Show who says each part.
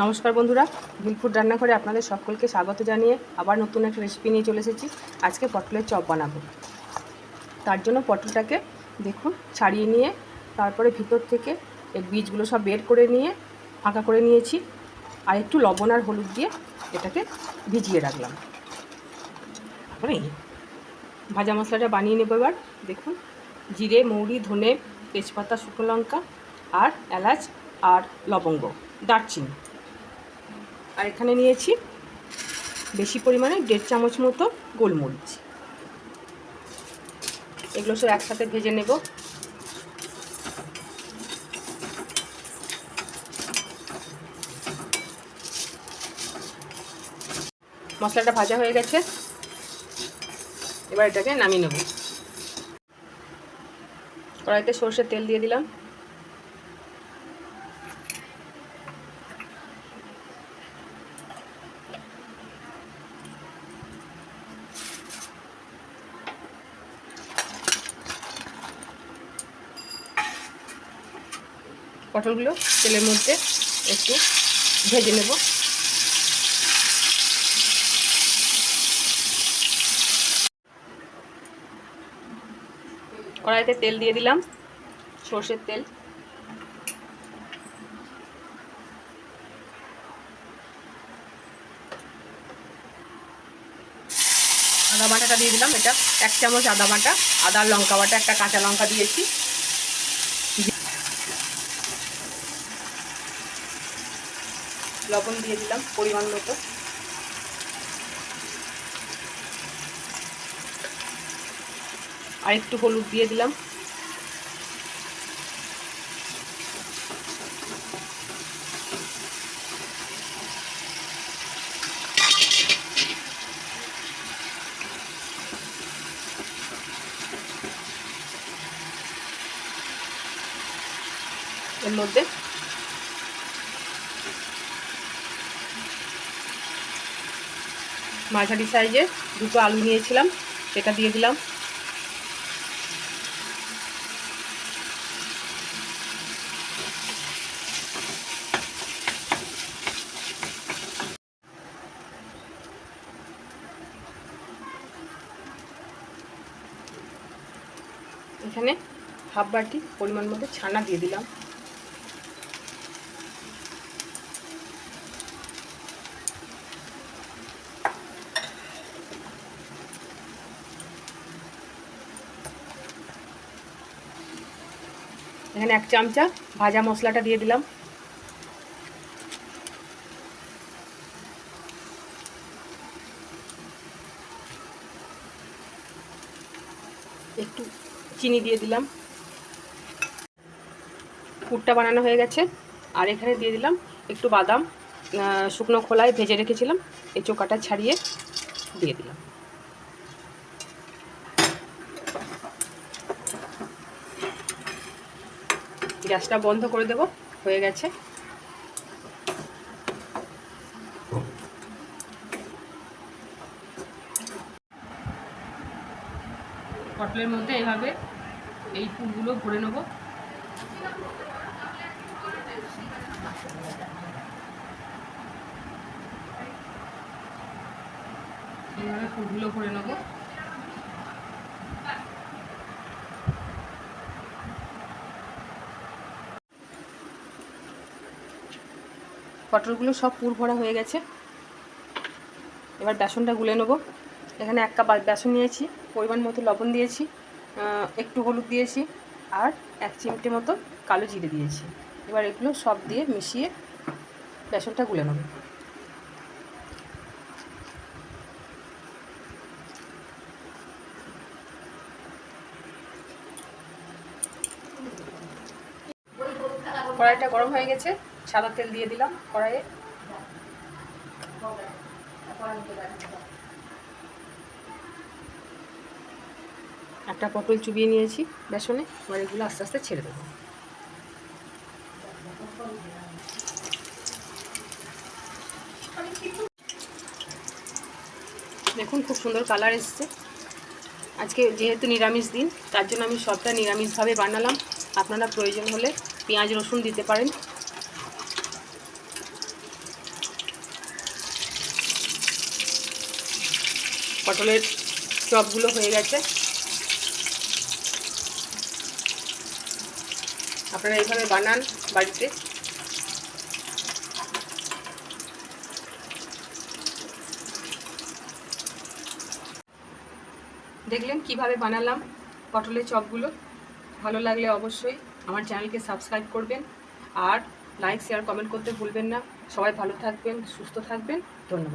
Speaker 1: নমস্কার বন্ধুরা, ভিলফুড রান্নাঘরে আপনাদের সকলকে স্বাগত জানিয়ে আবার নতুন একটা রেসিপি নিয়ে চলে এসেছি। আজকে পটলের চপ বানাবো। তার জন্য পটলটাকে দেখুন ছাড়িয়ে নিয়ে তারপরে ভিতর থেকে এর বীজগুলো সব বের করে নিয়ে ফাঁকা করে নিয়েছি, আর একটু লবণ আর হলুদ দিয়ে এটাকে ভিজিয়ে রাখলাম। তারপরে ভাজা মশলাটা বানিয়ে নেব। এবার দেখুন, জিরে, মৌরি, ধনে, তেজপাতা, শুকনো লঙ্কা আর এলাচ আর লবঙ্গ, দারচিনি, আর এখানে নিয়েছি বেশি পরিমাণে 1.5 চামচ মতো গোলমরিচ। এগুলো সব একসাথে ভেজে নেব। মশলাটা ভাজা হয়ে গেছে, এবার এটাকে নামিয়ে নেব। কড়াইতে সরষের তেল দিয়ে দিলাম। পটলগুলো তেলের মধ্যে একটু ভেজে নেব। কড়াইতে তেল দিয়ে দিলাম, সরষের তেল। আদা বাটাটা দিয়ে দিলাম, এটা 1 চামচ আদা বাটা, আদা লঙ্কা বাটা, একটা কাঁচা লঙ্কা দিয়েছি। লবণ দিয়ে দিলাম পরিমাণ মতো। আর একটু হলুদ দিয়ে দিলাম। এর মধ্যে মাঝারি সাইজের 2টো আলু নিয়েছিলাম, সেটা দিয়ে দিলাম। এখানে হাফ বাটি পরিমাণ মতো ছানা দিয়ে দিলাম। এখানে 1 চামচা ভাজা মশলাটা দিয়ে দিলাম। একটু চিনি দিয়ে দিলাম। পুরটা বানানো হয়ে গেছে, আর এখানে দিয়ে দিলাম একটু বাদাম, শুকনো খোলায় ভেজে রেখেছিলাম, এই চোকাটা ছাড়িয়ে দিয়ে দিলাম। গ্যাসটা বন্ধ করে দেব, হয়ে গেছে। পটলের মধ্যে এভাবে এই পুরগুলো ভরে নেব। এইভাবে পুরগুলো ভরে নেব। পটলগুলো সব পুর ভরা হয়ে গেছে। এবার বেসনটা গুলে নেব। এখানে 1 কাপ বেসন নিয়েছি, পরিমাণ মতো লবণ দিয়েছি, একটু হলুদ দিয়েছি, আর 1 চিমটে মতো কালো জিরে দিয়েছি। এবার এগুলো সব দিয়ে মিশিয়ে বেসনটা গুলে নেব। কড়াইটা গরম হয়ে গেছে, সাদা তেল দিয়ে দিলাম কড়াইয়ে। একটা পটল চুবিয়ে নিয়েছি বেসনে, এবার এগুলো আস্তে আস্তে ছেড়ে দেবো। দেখুন খুব সুন্দর কালার এসছে। আজকে যেহেতু নিরামিষ দিন, তার জন্য আমি সবটা নিরামিষভাবে বানালাম। আপনারা প্রয়োজন হলে পেঁয়াজ রসুন দিতে পারেন। পটলের চপগুলো হয়ে গেছে। আপনারা এইভাবে বানান বাড়িতে। দেখলেন কিভাবে বানালাম পটলের চপগুলো। ভালো লাগলে অবশ্যই আমার চ্যানেলকে সাবস্ক্রাইব করবেন, আর লাইক শেয়ার কমেন্ট করতে ভুলবেন না। সবাই ভালো থাকবেন, সুস্থ থাকবেন। ধন্যবাদ।